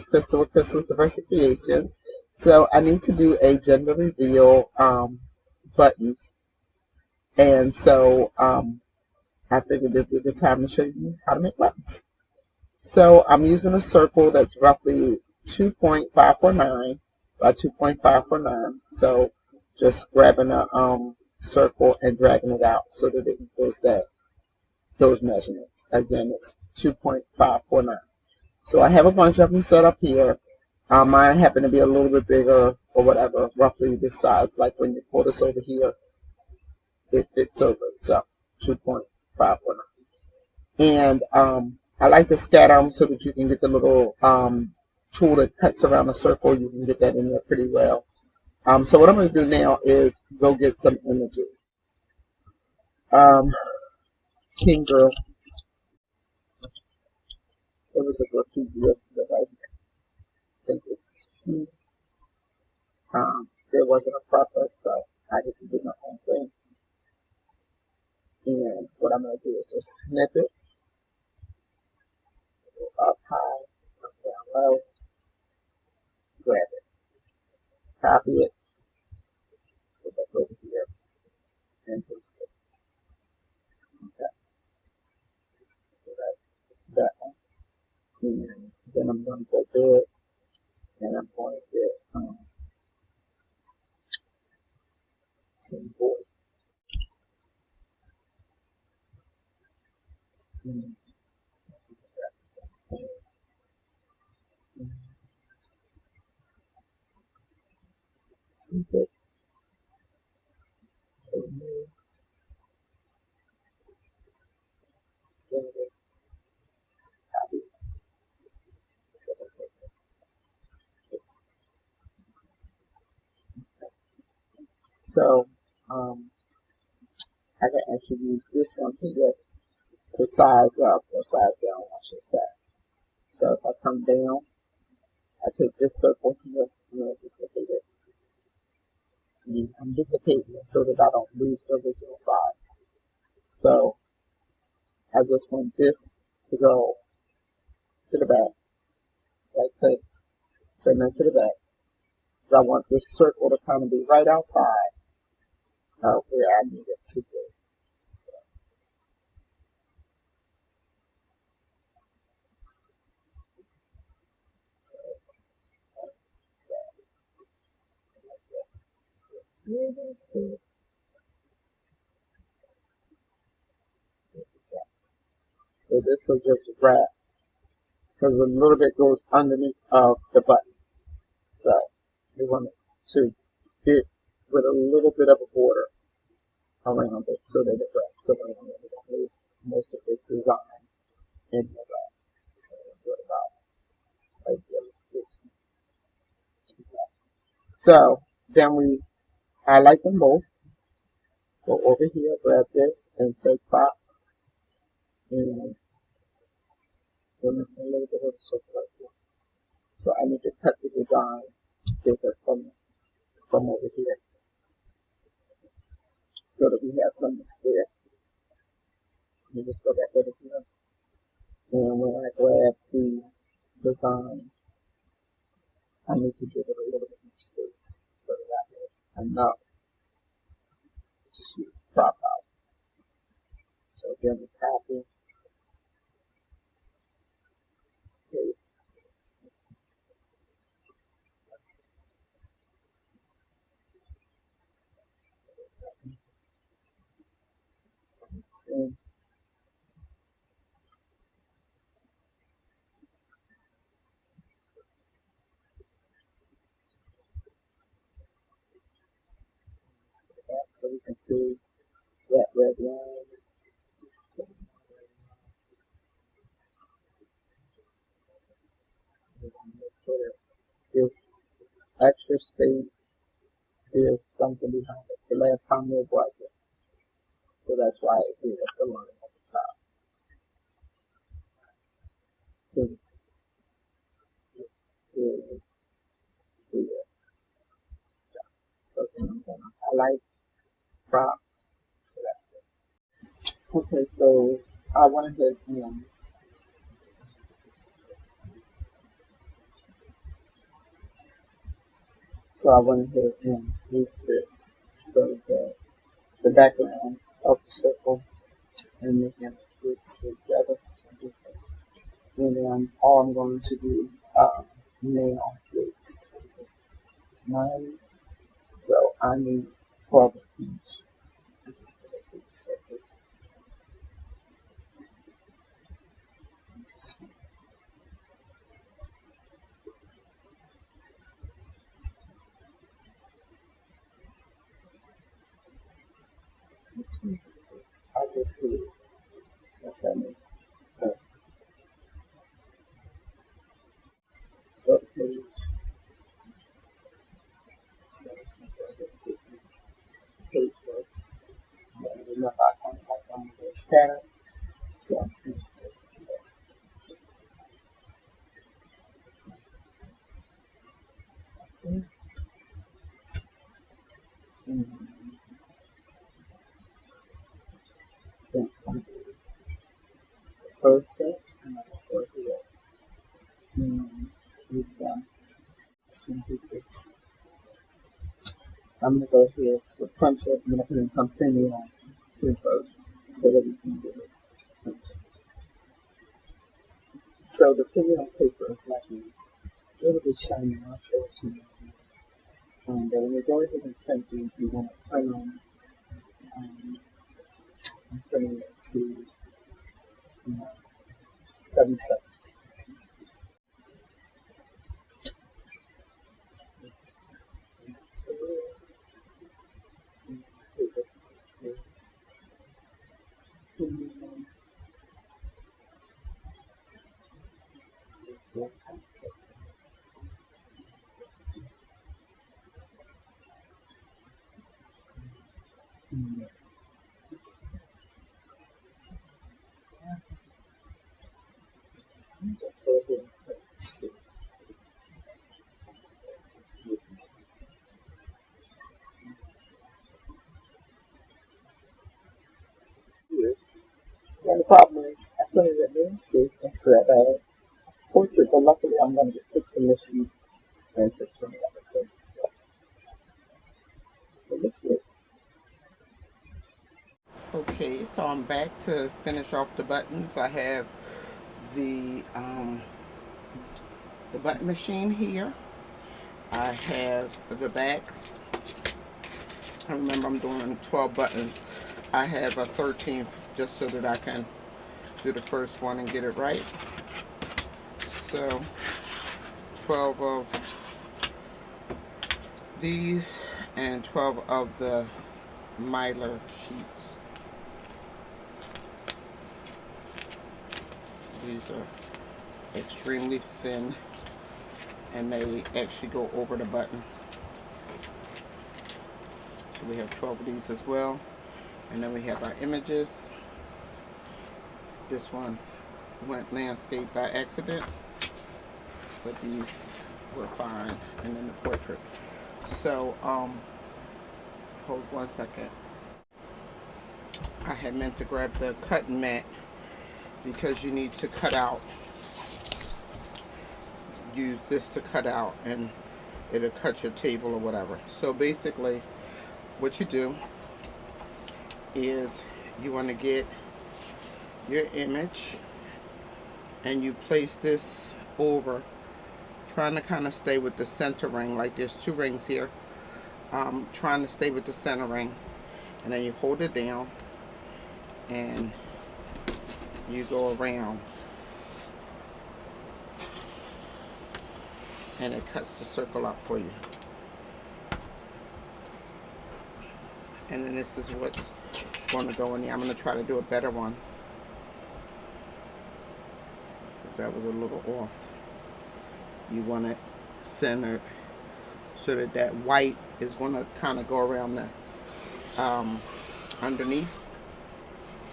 is Crystal with Crystal's Diversity Creations. So I need to do a gender reveal buttons, and so I figured it'd be a good time to show you how to make buttons. So I'm using a circle that's roughly 2.549 by 2.549. So just grabbing a circle and dragging it out so that it equals those measurements. Again, it's 2.549. So I have a bunch of them set up here. Mine happen to be a little bit bigger or whatever, roughly this size. Like when you pull this over here, it fits over. So 2.549. And I like to scatter them so that you can get the little tool that cuts around the circle. You can get that in there pretty well. So what I'm going to do now is go get some images. King Girl. There was a graffiti yesterday right here. I think this is cute. There wasn't a preference, so I get to do my own thing. And what I'm going to do is just snip it, go up high, come down low, grab it, copy it, go back over here, and paste it. Okay, so that's that one. And then I'm going to go big, and I'm going to get some boy. And snip it, so move, grab it, copy, paste. So I can actually use this one here to size up or size down, I should say. So if I come down, I take this circle here, I'm going to duplicate it. And I'm duplicating it so that I don't lose the original size. So I just want this to go to the back, right click, send that to the back. I want this circle to kind of be right outside of where I need it to be. So, so this will just wrap because a little bit goes underneath of the button. So we want to get with a little bit of a border around it so that it wraps around it. We don't lose most of this design in the wrap. So what about right there? Let's get some. Okay. So then we highlight them both. Go over here, grab this, and say pop, and then there's a little bit of a circle right here. So I need to cut the design bigger from over here so that we have something to spare. Let me just go back over here. And when I grab the design, I need to give it a little bit more space so that I have enough to crop out. So again, we copy, paste, and back so we can see that red line. So we want to make sure that this extra space, there's something behind it. The last time there wasn't. So that's why it gave us the line at the top. Then here. So then I'm going to highlight, crop. So that's good. Okay, so I went ahead and So I went ahead and moved this so that the background of the circle and the image would stay together. And then all I'm going to do now is nice. So I need 12 of each. I just do yes, I need the page. So it's going to be page works. And remember, I kind of like on this pattern. So I'm just going to do that. And that's going to be the first step. And I'm going to go here. And we've done. Just going to do this. I'm going to go here to the puncher. I'm going to put in some thinning on paper so that we can do it. Puncher. So the thinning on paper is like a little bit shiny. I'll show it to you. But when you go ahead and print these, you want to print them. I'm printing it to 7 seconds. Just go ahead and print this. And the problem is, I put it in landscape instead of portrait, but luckily I'm going to get 6 from this sheet and 6 from the other. So it looks good. Okay, so I'm back to finish off the buttons. I have the button machine here. I have the backs. I remember I'm doing 12 buttons. I have a 13th just so that I can do the first one and get it right. So 12 of these and 12 of the Mylar sheets. These are extremely thin and they actually go over the button. So we have 12 of these as well. And then we have our images. This one went landscape by accident, but these were fine. And then the portrait. So, hold 1 second. I had meant to grab the cutting mat because you need to cut out. Use this to cut out and it'll cut your table or whatever. So basically, what you do is you want to get your image and you place this over, trying to kind of stay with the center ring. Like there's 2 rings here. Trying to stay with the center ring, and then you hold it down and you go around and it cuts the circle out for you. And then this is what's going to go in there. I'm going to try to do a better one. That was a little off. You want it centered so that that white is going to kind of go around the underneath.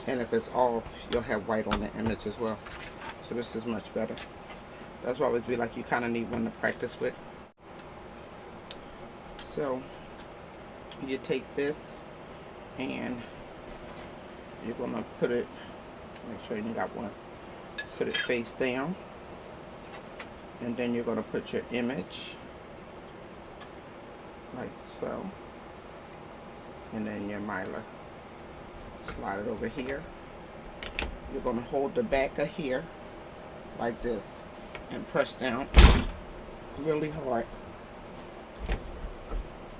And if it's off, you'll have white on the image as well. So this is much better. That's why I always be like, you kind of need one to practice with. So you take this and you're going to put it, make sure you got one, put it face down, and then you're going to put your image like so. And then your mylar. Slide it over here. You're going to hold the back of here like this and press down really hard.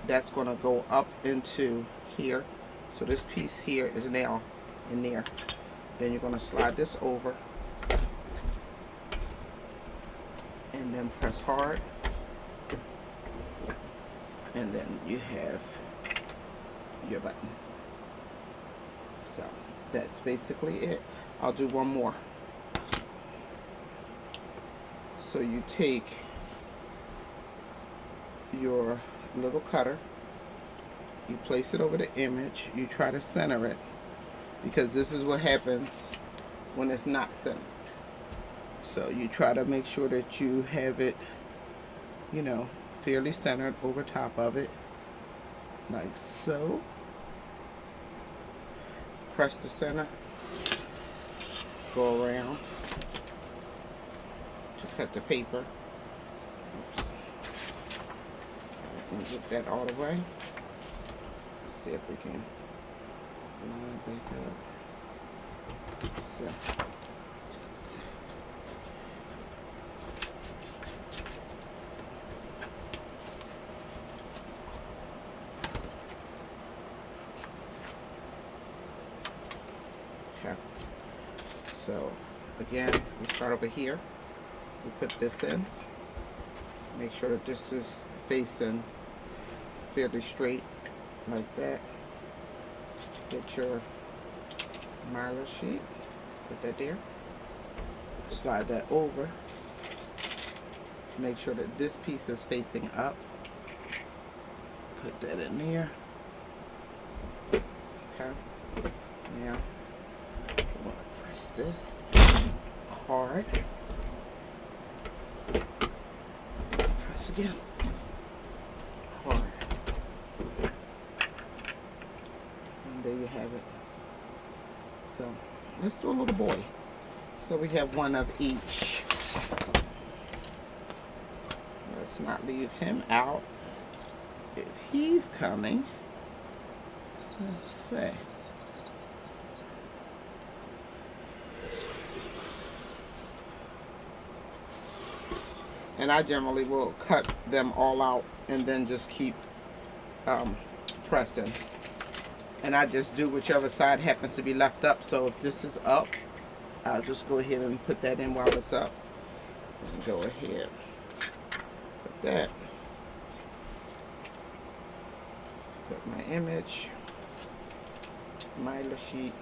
That's going to go up into here. So this piece here is now in there. Then you're going to slide this over and then press hard. And then you have your button. So that's basically it. I'll do one more. So you take your little cutter, you place it over the image, you try to center it, because this is what happens when it's not centered. So you try to make sure that you have it, you know, fairly centered over top of it, like so. Press the center, go around to cut the paper. Oops. And get that all the way. Let's see if we can line it back up. So. Okay. So again, we start over here. We put this in. Make sure that this is facing fairly straight, like that. Get your mylar sheet, put that there. Slide that over. Make sure that this piece is facing up. Put that in there. Okay. Now, I'm going to press this hard. Press again. Hard. And there you have it. So, let's do a little boy. So we have one of each. Let's not leave him out. If he's coming, let's see. And I generally will cut them all out and then just keep pressing. And I just do whichever side happens to be left up. So if this is up, I'll just go ahead and put that in while it's up. And go ahead. Put that. Put my image. Mylar sheet.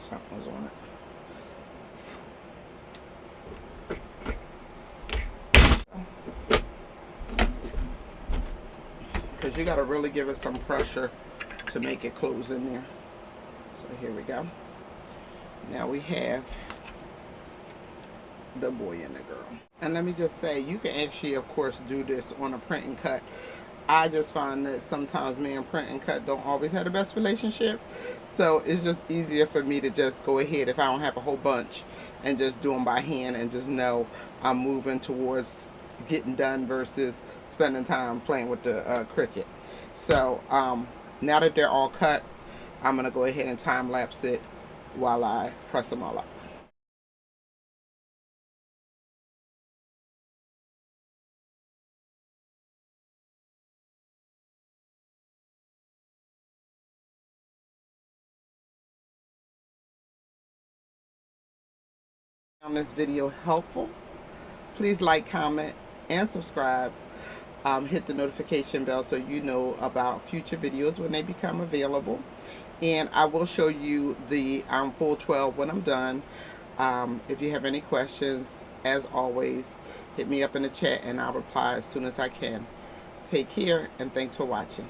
Something's on it. Because you got to really give it some pressure to make it close in there. So here we go. Now we have the boy and the girl. And let me just say, you can actually, of course, do this on a print and cut. I just find that sometimes me and print and cut don't always have the best relationship. So it's just easier for me to just go ahead, if I don't have a whole bunch, and just do them by hand and just know I'm moving towards getting done versus spending time playing with the Cricut. So now that they're all cut, I'm going to go ahead and time lapse it while I press them all up. Found this video helpful, please like, comment, and subscribe. Hit the notification bell so you know about future videos when they become available. And I will show you the full 12 when I'm done. If you have any questions, as always, hit me up in the chat and I'll reply as soon as I can. Take care and thanks for watching.